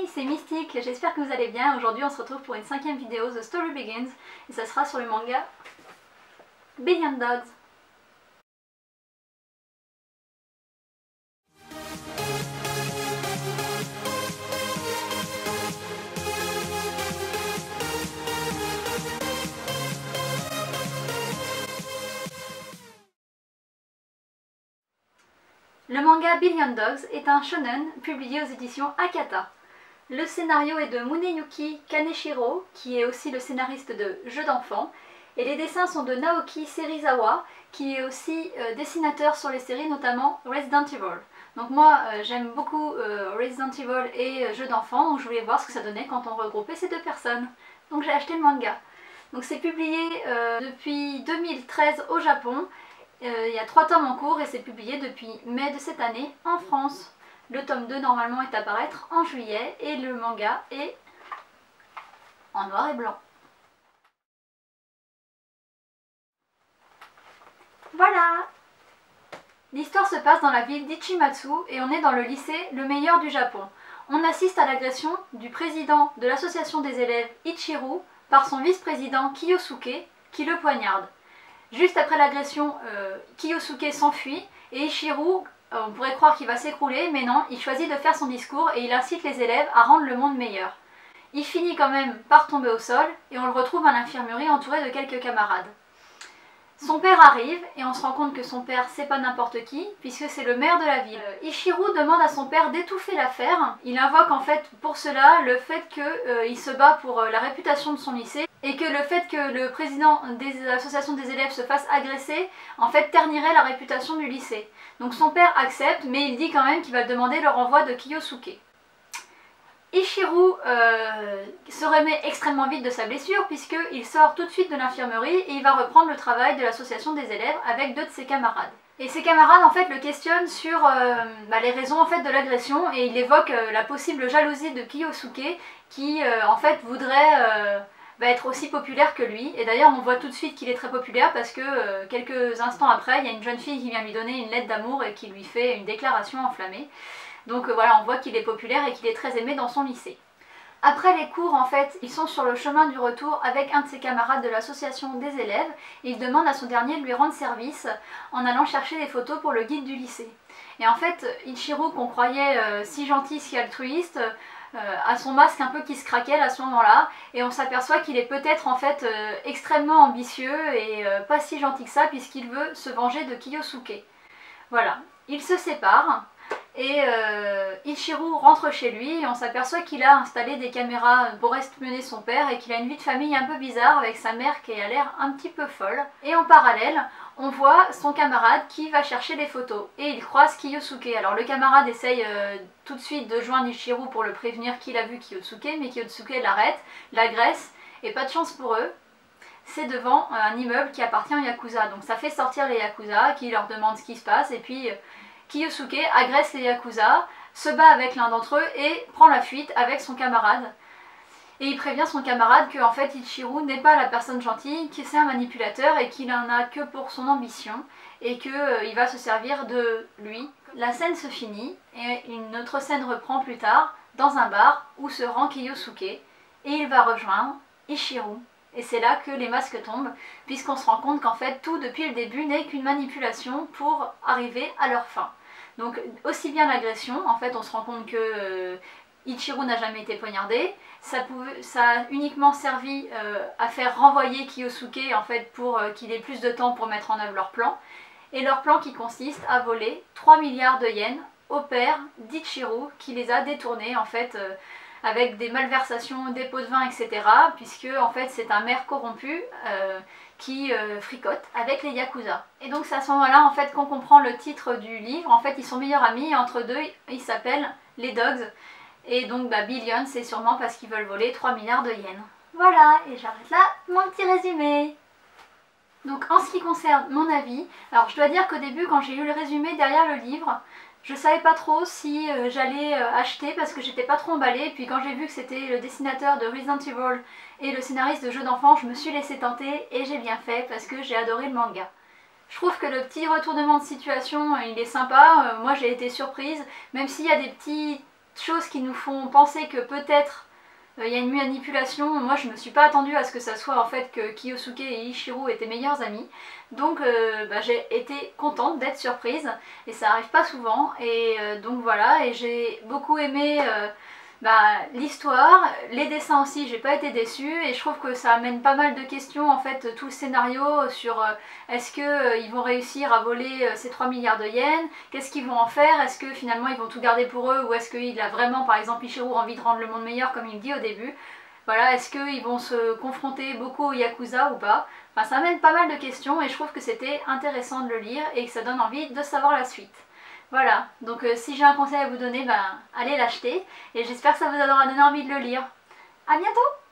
c'est Mystique, j'espère que vous allez bien. Aujourd'hui on se retrouve pour une 5e vidéo, The Story Begins, et ça sera sur le manga Billion Dogs. Le manga Billion Dogs est un shonen publié aux éditions Akata. Le scénario est de Muneyuki Kaneshiro, qui est aussi le scénariste de Jeux d'enfants, et les dessins sont de Naoki Serizawa, qui est aussi dessinateur sur les séries, notamment Resident Evil. Donc moi j'aime beaucoup Resident Evil et Jeux d'enfants, donc je voulais voir ce que ça donnait quand on regroupait ces deux personnes. Donc j'ai acheté le manga. Donc c'est publié depuis 2013 au Japon. Il y a 3 tomes en cours et c'est publié depuis mai de cette année en France. Le tome 2 normalement est à paraître en juillet et le manga est en noir et blanc. Voilà! L'histoire se passe dans la ville d'Ichimatsu et on est dans le lycée Le Meilleur du Japon. On assiste à l'agression du président de l'association des élèves Ichiru par son vice-président Kiyosuke qui le poignarde. Juste après l'agression, Kiyosuke s'enfuit et Ichiru, on pourrait croire qu'il va s'écrouler, mais non, il choisit de faire son discours et il incite les élèves à rendre le monde meilleur. Il finit quand même par tomber au sol et on le retrouve à l'infirmerie entouré de quelques camarades. Son père arrive et on se rend compte que son père c'est pas n'importe qui puisque c'est le maire de la ville. Ichiru demande à son père d'étouffer l'affaire. Il invoque en fait pour cela le fait qu'il se bat pour la réputation de son lycée et que le fait que le président des associations des élèves se fasse agresser en fait ternirait la réputation du lycée. Donc son père accepte mais il dit quand même qu'il va demander le renvoi de Kiyosuke. Ichiru se remet extrêmement vite de sa blessure puisqu'il sort tout de suite de l'infirmerie et il va reprendre le travail de l'association des élèves avec 2 de ses camarades. Et ses camarades en fait le questionnent sur les raisons en fait de l'agression et il évoque la possible jalousie de Kiyosuke qui en fait voudrait être aussi populaire que lui. Et d'ailleurs on voit tout de suite qu'il est très populaire parce que quelques instants après il y a une jeune fille qui vient lui donner une lettre d'amour et qui lui fait une déclaration enflammée. Donc voilà, on voit qu'il est populaire et qu'il est très aimé dans son lycée. Après les cours, en fait, ils sont sur le chemin du retour avec un de ses camarades de l'association des élèves et il demande à son dernier de lui rendre service en allant chercher des photos pour le guide du lycée. Et en fait, Ichiru, qu'on croyait si gentil, si altruiste, a son masque un peu qui se craquelle à ce moment-là et on s'aperçoit qu'il est peut-être en fait extrêmement ambitieux et pas si gentil que ça puisqu'il veut se venger de Kiyosuke. Voilà, ils se séparent. Et Ichiru rentre chez lui et on s'aperçoit qu'il a installé des caméras pour espionner son père et qu'il a une vie de famille un peu bizarre avec sa mère qui a l'air un petit peu folle. Et en parallèle, on voit son camarade qui va chercher des photos et il croise Kiyosuke. Alors le camarade essaye tout de suite de joindre Ichiru pour le prévenir qu'il a vu Kiyosuke, mais Kiyosuke l'arrête, l'agresse et pas de chance pour eux. C'est devant un immeuble qui appartient aux Yakuza. Donc ça fait sortir les Yakuza qui leur demandent ce qui se passe et puis Kiyosuke agresse les Yakuza, se bat avec l'un d'entre eux et prend la fuite avec son camarade. Et il prévient son camarade que en fait Ichiru n'est pas la personne gentille, que c'est un manipulateur et qu'il en a que pour son ambition et qu'il va se servir de lui. La scène se finit et une autre scène reprend plus tard dans un bar où se rend Kiyosuke et il va rejoindre Ichiru. Et c'est là que les masques tombent, puisqu'on se rend compte qu'en fait tout depuis le début n'est qu'une manipulation pour arriver à leur fin. Donc aussi bien l'agression, en fait on se rend compte que Ichiru n'a jamais été poignardé, ça a uniquement servi à faire renvoyer Kiyosuke en fait pour qu'il ait plus de temps pour mettre en œuvre leur plan. Et leur plan qui consiste à voler 3 milliards de yens au père d'Ichiru qui les a détournés en fait avec des malversations, des pots de vin, etc. Puisque en fait c'est un maire corrompu qui fricote avec les Yakuza. Et donc c'est à ce moment-là en fait qu'on comprend le titre du livre. En fait ils sont meilleurs amis et entre deux ils s'appellent les Dogs. Et donc Billion c'est sûrement parce qu'ils veulent voler 3 milliards de yens. Voilà, et j'arrête là mon petit résumé. Donc en ce qui concerne mon avis, alors je dois dire qu'au début quand j'ai lu le résumé derrière le livre, je savais pas trop si j'allais acheter parce que j'étais pas trop emballée. Et puis quand j'ai vu que c'était le dessinateur de Resident Evil et le scénariste de Jeux d'enfants, je me suis laissée tenter et j'ai bien fait parce que j'ai adoré le manga. Je trouve que le petit retournement de situation il est sympa, moi j'ai été surprise, même s'il y a des petits choses qui nous font penser que peut-être il y a une manipulation. Moi je me suis pas attendue à ce que ça soit en fait que Kiyosuke et Ichiro étaient meilleurs amis. Donc j'ai été contente d'être surprise et ça arrive pas souvent. Et donc voilà, et j'ai beaucoup aimé l'histoire, les dessins aussi, j'ai pas été déçue et je trouve que ça amène pas mal de questions en fait, tout le scénario sur est-ce qu'ils vont réussir à voler ces 3 milliards de yens, qu'est-ce qu'ils vont en faire, est-ce que finalement ils vont tout garder pour eux ou est-ce qu'il a vraiment par exemple Ichiro envie de rendre le monde meilleur comme il me dit au début. Voilà, est-ce qu'ils vont se confronter beaucoup au Yakuza ou pas. Enfin ça amène pas mal de questions et je trouve que c'était intéressant de le lire et que ça donne envie de savoir la suite. Voilà, donc si j'ai un conseil à vous donner, allez l'acheter et j'espère que ça vous aura donné envie de le lire. A bientôt!